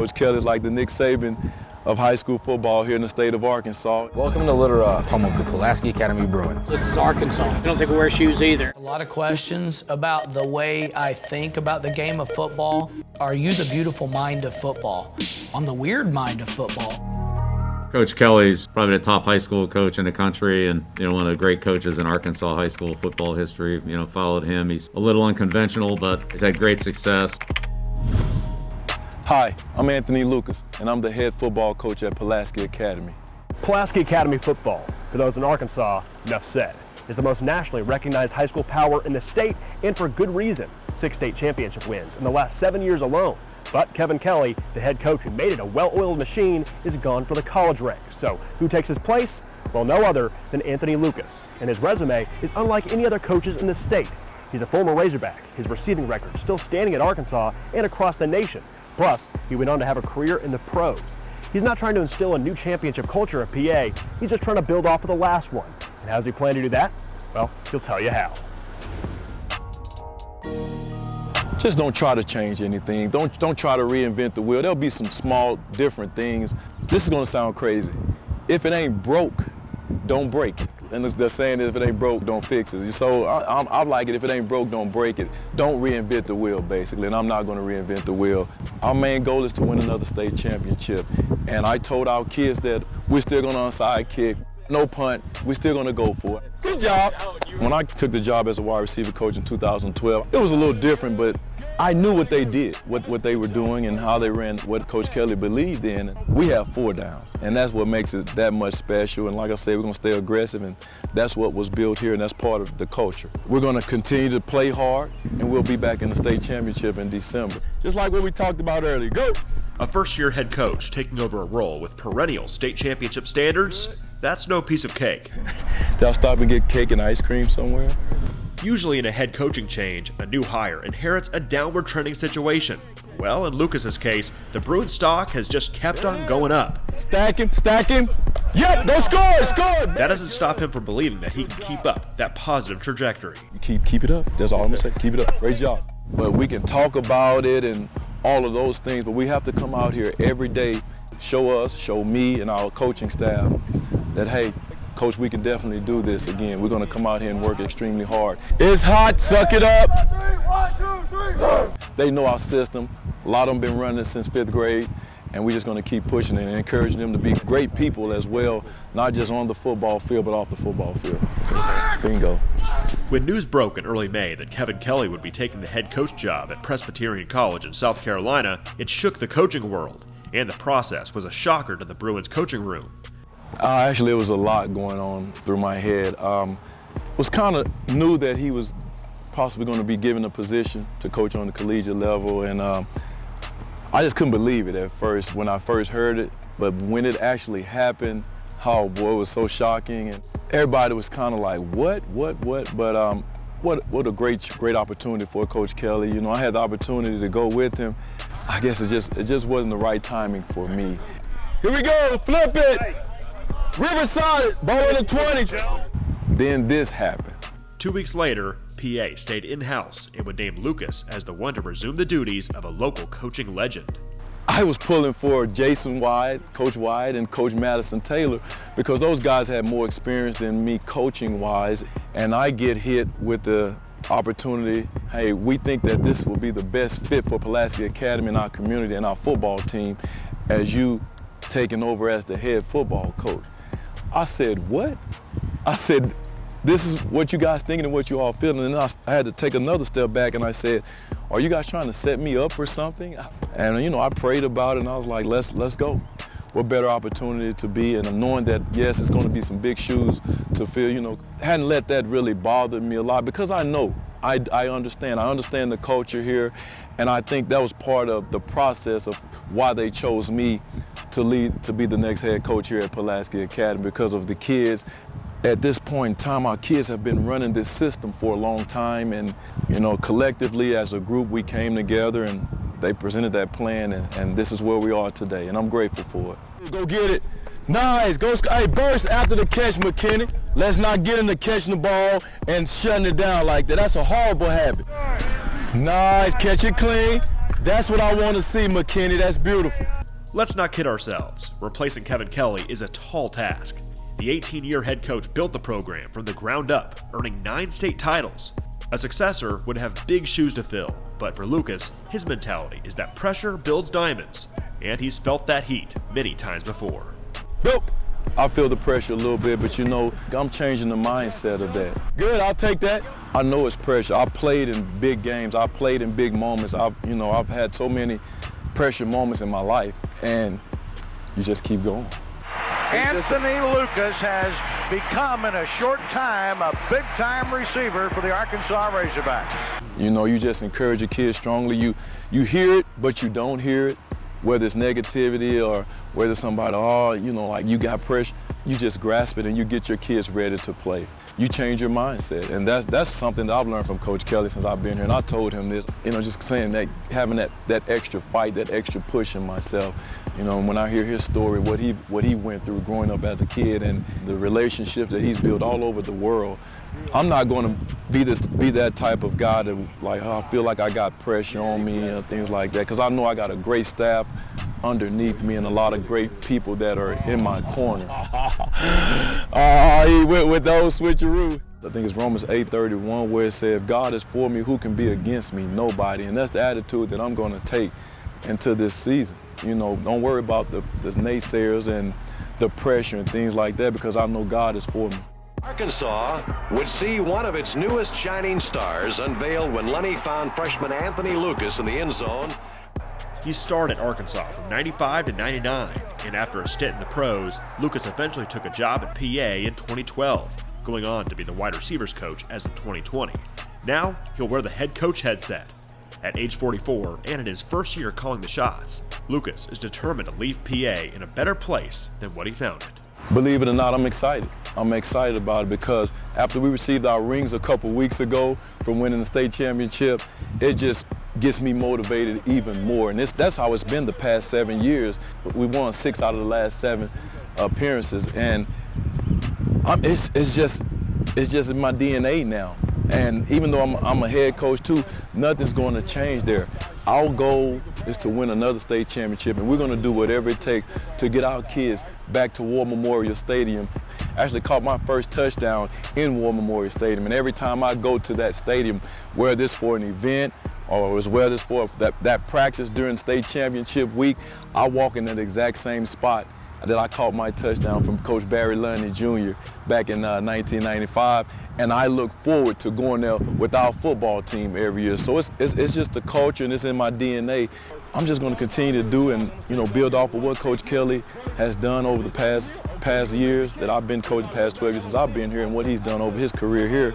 Coach Kelley's like the Nick Saban of high school football here in the state of Arkansas. Welcome to Little Rock, home of the Pulaski Academy Bruins. This is Arkansas. I don't think we wear shoes either. A lot of questions about the way I think about the game of football. Are you the beautiful mind of football? I'm the weird mind of football. Coach Kelley's probably the top high school coach in the country, and one of the great coaches in Arkansas high school football history. Followed him. He's a little unconventional, but he's had great success. Hi, I'm Anthony Lucas, and I'm the head football coach at Pulaski Academy. Pulaski Academy football, for those in Arkansas, enough said, is the most nationally recognized high school power in the state, and for good reason. 6 state championship wins in the last 7 years alone. But Kevin Kelley, the head coach who made it a well-oiled machine, is gone for the college ranks. So who takes his place? Well, no other than Anthony Lucas. And his resume is unlike any other coaches in the state. He's a former Razorback, his receiving record still standing at Arkansas and across the nation. Plus, he went on to have a career in the pros. He's not trying to instill a new championship culture at PA, he's just trying to build off of the last one. And how does he plan to do that? Well, he'll tell you how. Just don't try to change anything. Don't try to reinvent the wheel. There'll be some small, different things. This is gonna sound crazy. If it ain't broke, don't break it. And they're saying that if it ain't broke, don't fix it. So I like it. If it ain't broke, don't break it. Don't reinvent the wheel, basically. And I'm not going to reinvent the wheel. Our main goal is to win another state championship. And I told our kids that we're still going to onside kick, no punt. We're still going to go for it. Good job. When I took the job as a wide receiver coach in 2012, it was a little different, but I knew what they did, what they were doing and how they ran, what Coach Kelley believed in. We have 4 downs, and that's what makes it that much special. And like I said, we're gonna stay aggressive, and that's what was built here, and that's part of the culture. We're gonna continue to play hard, and we'll be back in the state championship in December. Just like what we talked about earlier. Go! A first-year head coach taking over a role with perennial state championship standards, that's no piece of cake. Did I stop and get cake and ice cream somewhere? Usually in a head coaching change, a new hire inherits a downward trending situation. Well, in Lucas's case, the Bruins stock has just kept on going up. Stack him. Yep, go score! That doesn't stop him from believing that he can keep up that positive trajectory. Keep it up. That's all I'm gonna say. Keep it up. Great job. But we can talk about it and all of those things, but we have to come out here every day, show me and our coaching staff that, hey, Coach, we can definitely do this again. We're going to come out here and work extremely hard. It's hot, suck it up. 1, 2, 3. They know our system. A lot of them been running since 5th grade, and we're just going to keep pushing it and encouraging them to be great people as well, not just on the football field, but off the football field. Bingo. When news broke in early May that Kevin Kelley would be taking the head coach job at Presbyterian College in South Carolina, it shook the coaching world, and the process was a shocker to the Bruins coaching room. Actually, it was a lot going on through my head. Was kind of knew that he was possibly going to be given a position to coach on the collegiate level, and I just couldn't believe it at first when I first heard it. But when it actually happened, oh boy, it was so shocking, and everybody was kind of like, what? But what a great opportunity for Coach Kelley. I had the opportunity to go with him. I guess it just wasn't the right timing for me. Here we go, flip it. Riverside, ball in the 20. Then this happened. 2 weeks later, PA stayed in-house and would name Lucas as the one to resume the duties of a local coaching legend. I was pulling for Jason Wide, Coach Wide, and Coach Madison Taylor because those guys had more experience than me coaching-wise, and I get hit with the opportunity, hey, we think that this will be the best fit for Pulaski Academy and our community and our football team as you taking over as the head football coach. I said, what? I said, this is what you guys thinking and what you all feeling. And I had to take another step back and I said, are you guys trying to set me up for something? And I prayed about it and I was like, let's go. What better opportunity to be, and knowing that, yes, it's going to be some big shoes to fill, hadn't let that really bother me a lot because I know, I understand the culture here, and I think that was part of the process of why they chose me to be the next head coach here at Pulaski Academy, because of the kids. At this point in time, our kids have been running this system for a long time, and collectively as a group we came together and they presented that plan, and this is where we are today, and I'm grateful for it. Go get it. Nice. Go. Hey, burst after the catch, McKinney. Let's not get into catching the ball and shutting it down like that. That's a horrible habit. Nice. Catch it clean. That's what I want to see, McKinney. That's beautiful. Let's not kid ourselves. Replacing Kevin Kelley is a tall task. The 18-year head coach built the program from the ground up, earning 9 state titles. A successor would have big shoes to fill, but for Lucas, his mentality is that pressure builds diamonds, and he's felt that heat many times before. Nope. I feel the pressure a little bit, but you know, I'm changing the mindset of that. Good, I'll take that. I know it's pressure. I played in big games. I played in big moments. I've had so many pressure moments in my life, and you just keep going. Anthony Lucas has become in a short time a big-time receiver for the Arkansas Razorbacks. You know, you just encourage your kids strongly. You hear it, but you don't hear it. Whether it's negativity or whether somebody, like you got pressure, you just grasp it and you get your kids ready to play. You change your mindset, and that's something that I've learned from Coach Kelley since I've been here. And I told him this, just saying that, having that extra fight, that extra push in myself. When I hear his story, what he went through growing up as a kid, and the relationships that he's built all over the world, I'm not going to be that type of guy that I feel like I got pressure on me and things like that, because I know I got a great staff underneath me and a lot of great people that are in my corner. He went with those switcheroos. I think it's Romans 8:31 where it says, if God is for me, who can be against me? Nobody. And that's the attitude that I'm going to take into this season. Don't worry about the naysayers and the pressure and things like that, because I know God is for me. Arkansas would see one of its newest shining stars unveiled when Lenny found freshman Anthony Lucas in the end zone. He starred at Arkansas from 95 to 99, and after a stint in the pros, Lucas eventually took a job at PA in 2012, going on to be the wide receivers coach as of 2020. Now, he'll wear the head coach headset. At age 44 and in his first year calling the shots, Lucas is determined to leave PA in a better place than what he found it. Believe it or not, I'm excited. I'm excited about it because after we received our rings a couple weeks ago from winning the state championship, it just gets me motivated even more. And that's how it's been the past 7 years. We won 6 out of the last 7 appearances, and it's just in my DNA now. And even though I'm a head coach too, nothing's going to change there. Our goal is to win another state championship, and we're going to do whatever it takes to get our kids back to War Memorial Stadium. I actually caught my first touchdown in War Memorial Stadium, and every time I go to that stadium, whether it's for an event or whether it's for that practice during state championship week, I walk in that exact same spot that I caught my touchdown from Coach Barry Lundy Jr. back in 1995, and I look forward to going there with our football team every year. So it's just the culture, and it's in my DNA. I'm just going to continue to do and build off of what Coach Kelley has done over the past years that I've been coaching, the past 12 years since I've been here, and what he's done over his career here,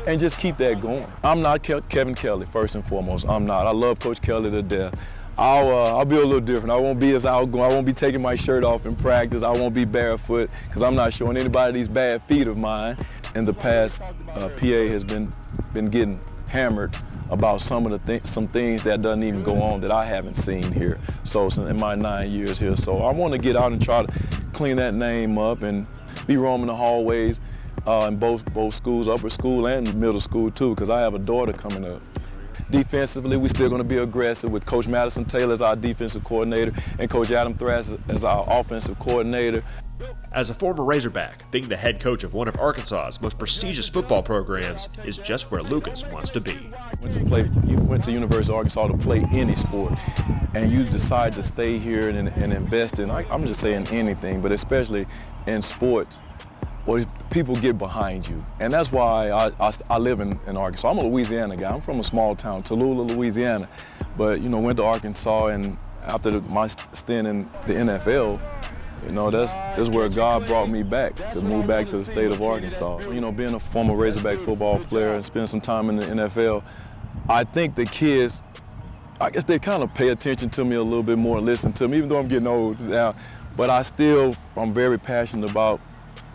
and just keep that going. I'm not Kevin Kelley, first and foremost. I'm not. I love Coach Kelley to death. I'll be a little different. I won't be as outgoing. I won't be taking my shirt off in practice. I won't be barefoot because I'm not showing anybody these bad feet of mine. In the past, PA has been getting hammered about some things that doesn't even go on that I haven't seen here. So in my 9 years here, so I want to get out and try to clean that name up and be roaming the hallways in both schools, upper school and middle school too, because I have a daughter coming up. Defensively, we're still going to be aggressive with Coach Madison Taylor as our defensive coordinator and Coach Adam Thrass as our offensive coordinator. As a former Razorback, being the head coach of one of Arkansas's most prestigious football programs is just where Lucas wants to be. You went to University of Arkansas to play any sport, and you decide to stay here and invest in, I'm just saying anything, but especially in sports, well, people get behind you. And that's why I live in Arkansas. I'm a Louisiana guy. I'm from a small town, Tallulah, Louisiana. But, went to Arkansas, and after my stint in the NFL, that's where God brought me back, to move back to the state of Arkansas. Being a former Razorback football player and spending some time in the NFL, I think the kids, I guess they kind of pay attention to me a little bit more and listen to me, even though I'm getting old now. But I'm very passionate about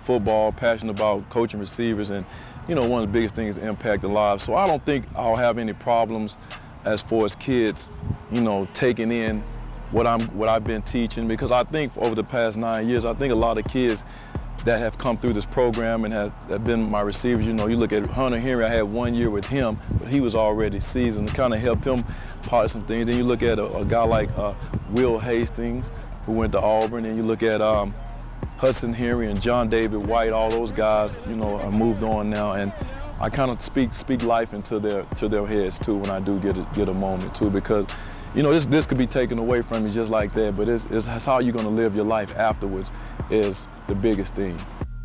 football, passionate about coaching receivers, and one of the biggest things is impact the lives. So I don't think I'll have any problems as far as kids, taking in what I've been teaching, because I think over the past 9 years, I think a lot of kids that have come through this program and have been my receivers, you look at Hunter Henry, I had 1 year with him, but he was already seasoned. It kind of helped him part of some things. Then you look at a guy like Will Hastings, who went to Auburn, and you look at Hudson Henry and John David White. All those guys, you know, are moved on now, and I kind of speak life into their heads too when I do get a moment too, because you know this could be taken away from you just like that, but it's how you're going to live your life afterwards is the biggest thing.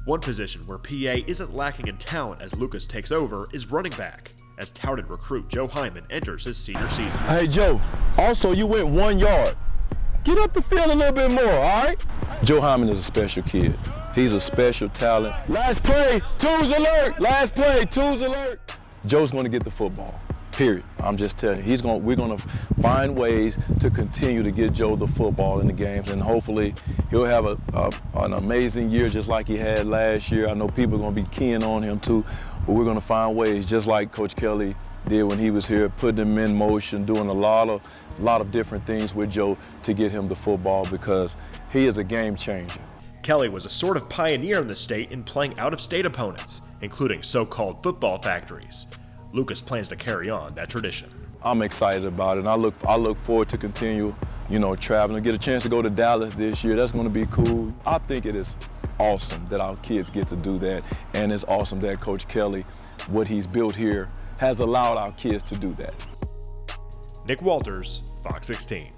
One position where PA isn't lacking in talent as Lucas takes over is running back, as touted recruit Joe Hyman enters his senior season. Hey Joe, also you went 1 yard. Get up the field a little bit more, all right? Joe Hyman is a special kid. He's a special talent. Last play, twos alert. Last play, twos alert. Joe's going to get the football, period. I'm just telling you, we're going to find ways to continue to get Joe the football in the games, and hopefully he'll have an amazing year just like he had last year. I know people are going to be keying on him too, but we're going to find ways, just like Coach Kelley did when he was here, putting him in motion, doing a lot of different things with Joe to get him the football, because he is a game changer. Kelley was a sort of pioneer in the state in playing out-of-state opponents, including so-called football factories. Lucas plans to carry on that tradition. I'm excited about it, and I look forward to continue, you know, traveling. Get a chance to go to Dallas this year. That's going to be cool. I think it is awesome that our kids get to do that, and it's awesome that Coach Kelley, what he's built here, has allowed our kids to do that. Nick Walters, Fox 16.